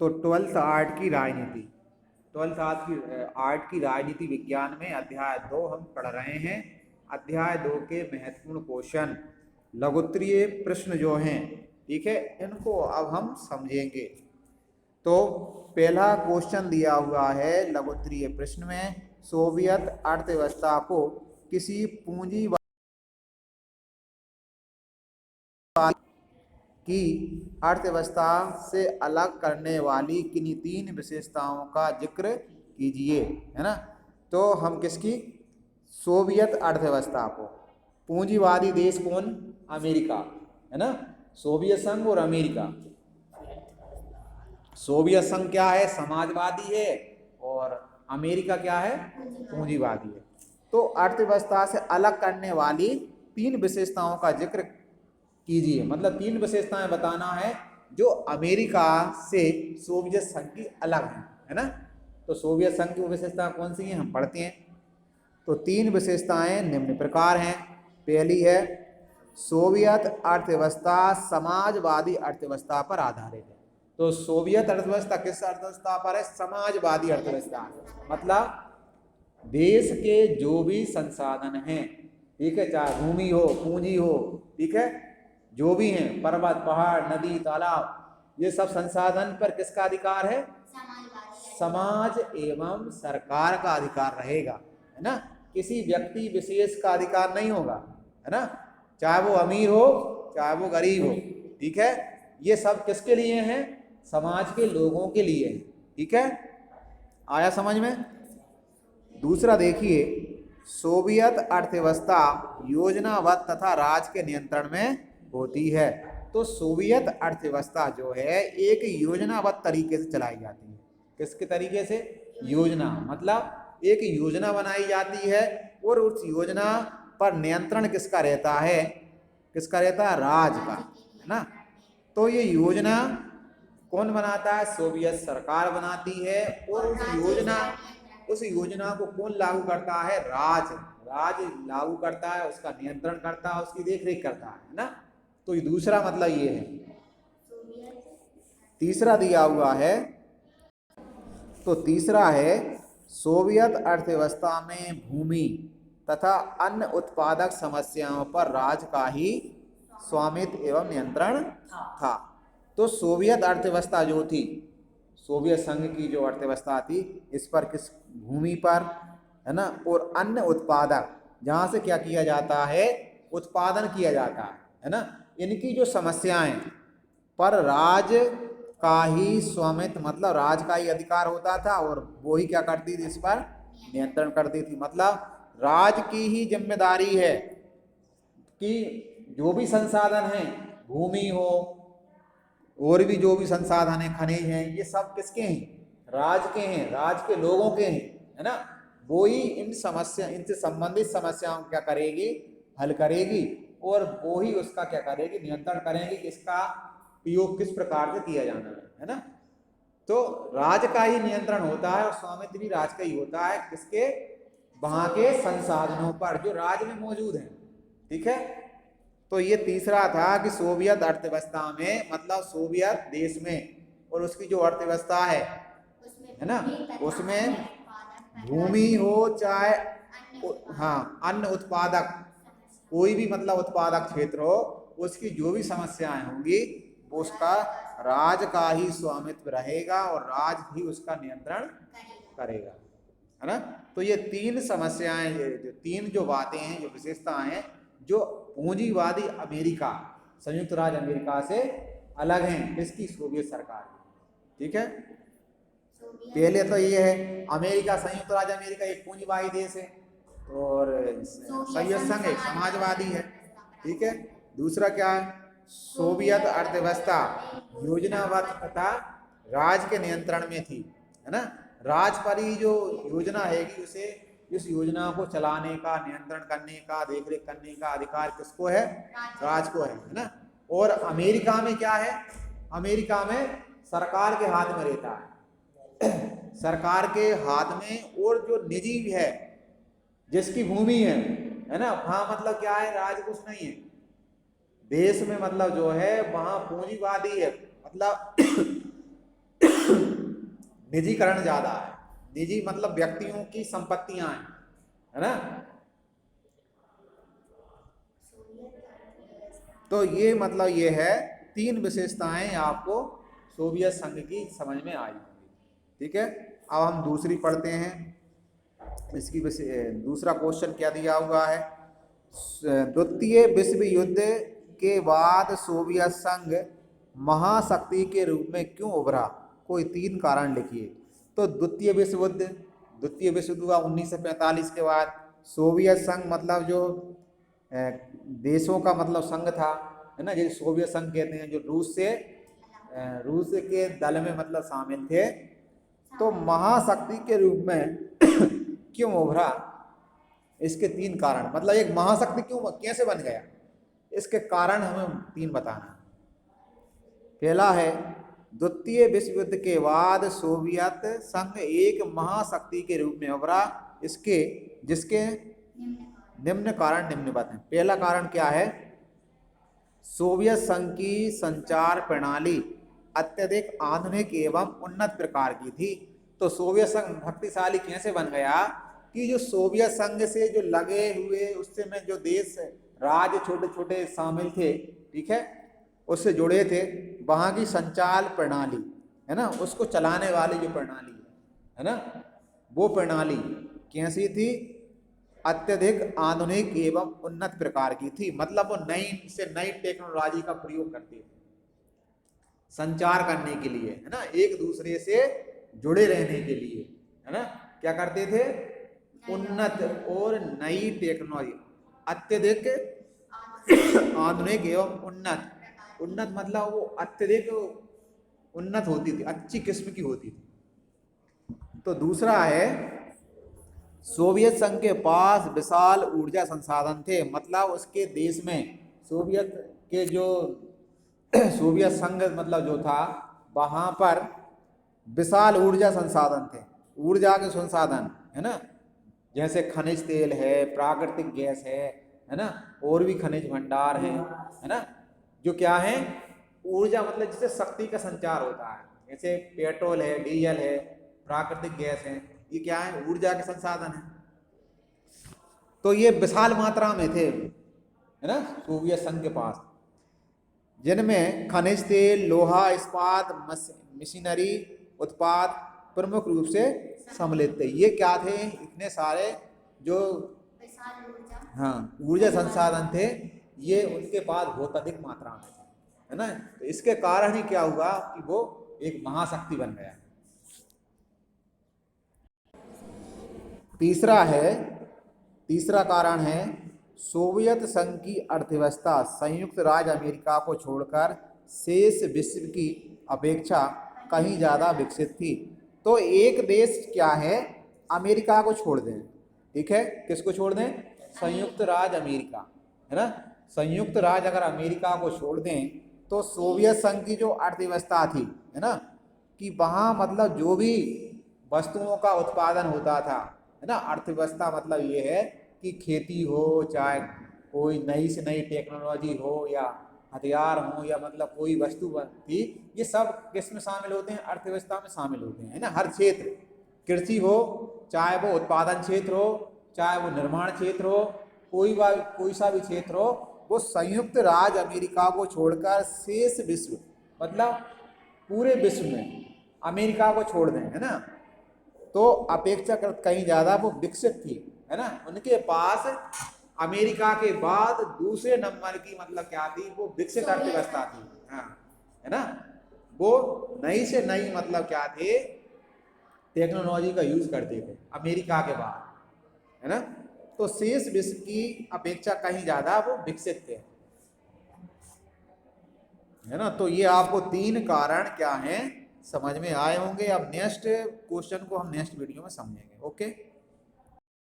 तो twelfth art की राजनीति, ट्वेल्थ आर्ट की राजनीति विज्ञान में अध्याय 2 हम पढ़ रहे हैं। अध्याय 2 के महत्वपूर्ण क्वेश्चन, लघुत्तरीय प्रश्न जो हैं, ठीक है, इनको अब हम समझेंगे। तो पहला क्वेश्चन दिया हुआ है लघुत्तरीय प्रश्न में, सोवियत अर्थव्यवस्था को किसी पूंजीवादी की अर्थव्यवस्था से अलग करने वाली किन्हीं 3 विशेषताओं का जिक्र कीजिए, है ना। तो हम किसकी, सोवियत अर्थव्यवस्था को, पूंजीवादी देश कौन, अमेरिका, है ना, सोवियत संघ और अमेरिका। सोवियत संघ क्या है, समाजवादी है, और अमेरिका क्या है, पूंजीवादी है। तो अर्थव्यवस्था से अलग करने वाली 3 विशेषताओं का जिक्र कीजिए, मतलब 3 विशेषताएं बताना है जो अमेरिका से सोवियत संघ की अलग है ना। तो सोवियत संघ की विशेषताएं कौन सी हैं, हम पढ़ते हैं। तो 3 विशेषताएं निम्न प्रकार हैं। पहली है, सोवियत अर्थव्यवस्था समाजवादी अर्थव्यवस्था पर आधारित है। तो सोवियत अर्थव्यवस्था किस अर्थव्यवस्था पर है, समाजवादी अर्थव्यवस्था। मतलब देश के जो भी संसाधन हैं, ठीक है, चाहे भूमि हो, पूंजी हो, ठीक है, जो भी हैं, पर्वत, पहाड़, नदी, तालाब, ये सब संसाधन पर किसका अधिकार है, समाज एवं सरकार का अधिकार रहेगा, है ना। किसी व्यक्ति विशेष का अधिकार नहीं होगा, है ना, चाहे वो अमीर हो चाहे वो गरीब हो, ठीक है। ये सब किसके लिए हैं, समाज के लोगों के लिए, ठीक है, आया समझ में। दूसरा देखिए, सोवियत अर्थव्यवस्था योजनाबद्ध तथा राज्य के नियंत्रण में होती है। तो सोवियत अर्थव्यवस्था जो है एक योजनाबद्ध तरीके से चलाई जाती है। किसके तरीके से, योजना, मतलब एक योजना बनाई जाती है और उस योजना पर नियंत्रण किसका रहता है, किसका रहता है, राज्य का, है ना। तो ये योजना कौन बनाता है, सोवियत सरकार बनाती है, और उस योजना को कौन लागू करता है, राज्य लागू करता है, उसका नियंत्रण करता है, उसकी देखरेख करता है ना। तो ये दूसरा मतलब ये है। तीसरा दिया हुआ है, तो तीसरा है, सोवियत अर्थव्यवस्था में भूमि तथा अन्य उत्पादक समस्याओं पर राज्य का ही स्वामित्व एवं नियंत्रण था। तो सोवियत अर्थव्यवस्था जो थी, सोवियत संघ की जो अर्थव्यवस्था थी, इस पर किस, भूमि पर, है ना, और अन्य उत्पादक, जहां से क्या किया जाता है, उत्पादन किया जाता है ना, इनकी जो समस्याएं पर राज्य का ही स्वामित्व, मतलब राज्य का ही अधिकार होता था, और वो ही क्या करती थी, इस पर नियंत्रण करती थी। मतलब राज्य की ही जिम्मेदारी है कि जो भी संसाधन है, भूमि हो और भी जो भी संसाधन है, खनिज हैं, ये सब किसके हैं, राज्य के हैं, राज्य के लोगों के हैं, है ना। वो ही इन समस्या, इनसे संबंधित समस्याओं क्या करेगी, हल करेगी, और वो ही उसका क्या करेगी, नियंत्रण करेगी कि इसका उपयोग किस प्रकार से किया जाना है ना। तो राज्य का ही नियंत्रण होता है और स्वामित्व भी राज्य का ही होता है, किसके, वहां के संसाधनों पर जो राज्य में मौजूद हैं, ठीक है। तो ये तीसरा था कि सोवियत अर्थव्यवस्था में, मतलब सोवियत देश में और उसकी जो अर्थव्यवस्था है ना, उसमें भूमि हो चाहे, हाँ, अन्य उत्पादक, कोई भी मतलब उत्पादक क्षेत्र हो, उसकी जो भी समस्याएं होंगी, उसका राज्य का ही स्वामित्व रहेगा और राज्य ही उसका नियंत्रण करेगा, है ना। तो ये 3 समस्याएं, जो 3 जो बातें हैं, जो विशेषताएं हैं, जो पूंजीवादी अमेरिका, संयुक्त राज्य अमेरिका से अलग हैं, किसकी, सोवियत सरकार की, ठीक है। पहले तो ये है, अमेरिका, संयुक्त राज्य अमेरिका एक पूंजीवादी देश है, और सोवियत संघ एक समाजवादी है, ठीक है। दूसरा क्या है, सोवियत अर्थव्यवस्था योजनाबद्ध तथा राज्य के नियंत्रण में थी, है ना। राज्य पर ही जो योजना है कि उसे, इस योजना को चलाने का, नियंत्रण करने का, देखरेख करने का अधिकार किसको है, राज्य को है ना। और अमेरिका में क्या है, अमेरिका में सरकार के हाथ में रहता है, सरकार के हाथ में, और जो निजी है, जिसकी भूमि है ना, वहां मतलब क्या है, राज्य कुछ नहीं है देश में, मतलब जो है वहां पूंजीवादी है, मतलब निजीकरण ज्यादा है। निजी मतलब व्यक्तियों की संपत्तियां हैं, है ना। तो ये मतलब ये है, 3 विशेषताएं आपको सोवियत संघ की समझ में आई होंगी। ठीक है, अब हम दूसरी पढ़ते हैं। इसकी दूसरा क्वेश्चन क्या दिया हुआ है, द्वितीय विश्व युद्ध के बाद सोवियत संघ महाशक्ति के रूप में क्यों उभरा, कोई 3 कारण लिखिए। तो द्वितीय विश्व युद्ध हुआ 1945 के बाद। सोवियत संघ मतलब जो देशों का मतलब संघ था, है ना, जिसे सोवियत संघ कहते हैं, जो रूस के दल में मतलब शामिल थे। तो महाशक्ति के रूप में क्यों उभरा, इसके 3 कारण, मतलब एक महाशक्ति क्यों कैसे बन गया, इसके कारण हमें 3 बताना। पहला है, द्वितीय विश्व युद्ध के बाद सोवियत संघ एक महाशक्ति के रूप में उभरा, जिसके निम्न कारण निम्नवत हैं। पहला कारण क्या है, सोवियत संघ की संचार प्रणाली अत्यधिक आधुनिक एवं उन्नत प्रकार की थी। तो सोवियत संघ शक्तिशाली कैसे बन गया कि जो सोवियत संघ से जो लगे हुए उससे में जो देश राज्य छोटे छोटे शामिल थे, ठीक है, उससे जुड़े थे, वहां की संचार प्रणाली, है ना, उसको चलाने वाली जो प्रणाली है ना, वो प्रणाली कैसी थी, अत्यधिक आधुनिक एवं उन्नत प्रकार की थी। मतलब वो नई टेक्नोलॉजी का प्रयोग करते थे संचार करने के लिए, है ना, एक दूसरे से जुड़े रहने के लिए, है ना, क्या करते थे, उन्नत और नई टेक्नोलॉजी, अत्यधिक आधुनिक एवं उन्नत मतलब वो अत्यधिक उन्नत होती थी, अच्छी किस्म की होती थी। तो दूसरा है, सोवियत संघ के पास विशाल ऊर्जा संसाधन थे, मतलब उसके देश में सोवियत संघ मतलब जो था, वहां पर विशाल ऊर्जा संसाधन थे, ऊर्जा के संसाधन, है ना, जैसे खनिज तेल है, प्राकृतिक गैस है ना, और भी खनिज भंडार है ना, जो क्या है, ऊर्जा मतलब जिससे शक्ति का संचार होता है, जैसे पेट्रोल है, डीजल है, प्राकृतिक गैस है, ये क्या है, ऊर्जा के संसाधन है। तो ये विशाल मात्रा में थे, है ना, सोवियत संघ के पास, जिनमें खनिज तेल, लोहा, इस्पात, मशीनरी उत्पाद प्रमुख रूप से सम्मिलित थे। ये क्या थे, इतने सारे जो हाँ ऊर्जा संसाधन थे, ये उनके पास बहुत अधिक मात्रा में थे, है ना। तो इसके कारण ही क्या हुआ कि वो एक महाशक्ति बन गया। तीसरा कारण है, सोवियत संघ की अर्थव्यवस्था संयुक्त राज्य अमेरिका को छोड़कर शेष विश्व की अपेक्षा कहीं ज्यादा विकसित थी। तो एक देश क्या है, अमेरिका को छोड़ दें, ठीक है, किसको छोड़ दें, संयुक्त राज्य अमेरिका, है ना, संयुक्त राज्य अगर अमेरिका को छोड़ दें, तो सोवियत संघ की जो अर्थव्यवस्था थी, है ना, कि वहां मतलब जो भी वस्तुओं का उत्पादन होता था, है ना, अर्थव्यवस्था मतलब ये है कि खेती हो, चाहे कोई नई से नई टेक्नोलॉजी हो, या हथियार हो, या मतलब कोई वस्तु थी, ये सब किस में शामिल होते हैं, अर्थव्यवस्था में शामिल होते हैं, है ना। हर क्षेत्र, कृषि हो, चाहे वो उत्पादन क्षेत्र हो, चाहे वो निर्माण क्षेत्र हो, कोई सा भी क्षेत्र हो, वो संयुक्त राज्य अमेरिका को छोड़कर शेष विश्व, मतलब पूरे विश्व में अमेरिका को छोड़ दें, है ना, तो अपेक्षाकृत कहीं ज्यादा वो विकसित थी, है ना। उनके पास अमेरिका के बाद दूसरे नंबर की मतलब क्या थी, वो विकसित अर्थव्यवस्था थी, हाँ, है ना, वो नई से नई मतलब क्या थे, टेक्नोलॉजी का यूज करते थे अमेरिका के बाद, है ना। तो शेष विश्व की अपेक्षा कहीं ज्यादा वो विकसित थे, है ना। तो ये आपको 3 कारण क्या हैं समझ में आए होंगे। अब नेक्स्ट क्वेश्चन को हम नेक्स्ट वीडियो में समझेंगे। ओके।